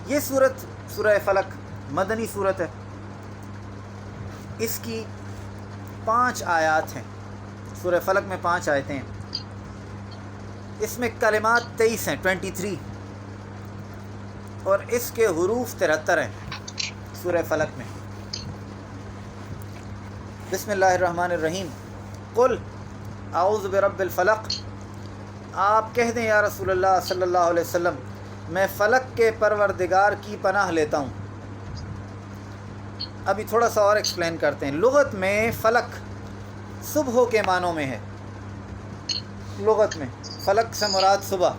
یہ صورت سورہ فلق مدنی صورت ہے، اس کی 5 آیات ہیں، سورہ فلق میں 5 آیتیں ہیں، اس میں کلمات 23 ہیں 23، اور اس کے حروف 73 ہیں سورہ فلق میں۔ بسم اللہ الرحمن الرحیم۔ قل اعوذ برب الفلق، آپ کہہ دیں یا رسول اللہ صلی اللہ علیہ وسلم، میں فلق کے پروردگار کی پناہ لیتا ہوں۔ ابھی تھوڑا سا اور ایکسپلین کرتے ہیں۔ لغت میں فلق صبح کے معنوں میں ہے، لغت میں فلق سے مراد صبح،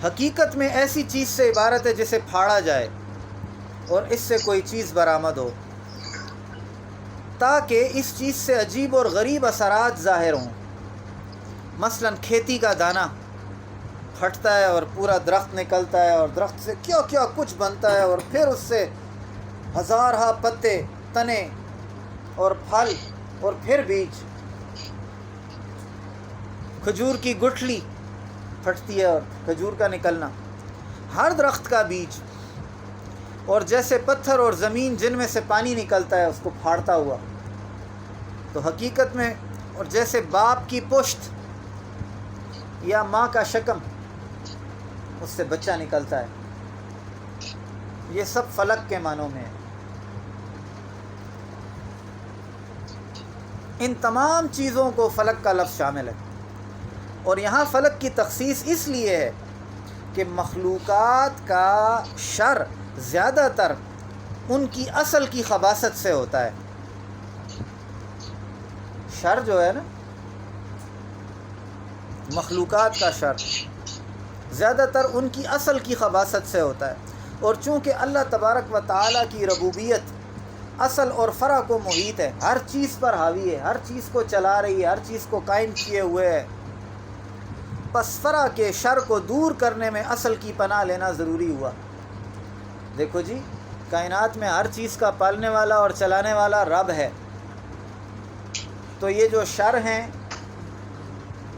حقیقت میں ایسی چیز سے عبارت ہے جسے پھاڑا جائے اور اس سے کوئی چیز برآمد ہو، تاکہ اس چیز سے عجیب اور غریب اثرات ظاہر ہوں۔ مثلا کھیتی کا دانہ پھٹتا ہے اور پورا درخت نکلتا ہے، اور درخت سے کیا کیا کچھ بنتا ہے، اور پھر اس سے ہزارہ پتے، تنے اور پھل اور پھر بیج۔ کھجور کی گٹھلی پھٹتی ہے اور کھجور کا نکلنا، ہر درخت کا بیج، اور جیسے پتھر اور زمین جن میں سے پانی نکلتا ہے اس کو پھاڑتا ہوا، تو حقیقت میں، اور جیسے باپ کی پشت یا ماں کا شکم، اس سے بچہ نکلتا ہے۔ یہ سب فلق کے معنوں میں ہے۔ ان تمام چیزوں کو فلق کا لفظ شامل ہے، اور یہاں فلق کی تخصیص اس لیے ہے کہ مخلوقات کا شر زیادہ تر ان کی اصل کی خباثت سے ہوتا ہے۔ شر جو ہے نا، مخلوقات کا شر زیادہ تر ان کی اصل کی خباثت سے ہوتا ہے، اور چونکہ اللہ تبارک و تعالیٰ کی ربوبیت اصل اور فرع کو محیط ہے، ہر چیز پر حاوی ہے، ہر چیز کو چلا رہی ہے، ہر چیز کو قائم کیے ہوئے ہے، پس فرع کے شر کو دور کرنے میں اصل کی پناہ لینا ضروری ہوا۔ دیکھو جی، کائنات میں ہر چیز کا پالنے والا اور چلانے والا رب ہے، تو یہ جو شر ہیں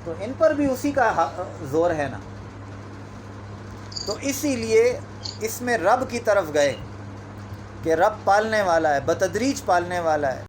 تو ان پر بھی اسی کا زور ہے نا، تو اسی لیے اس میں رب کی طرف گئے کہ رب پالنے والا ہے، بتدریج پالنے والا ہے۔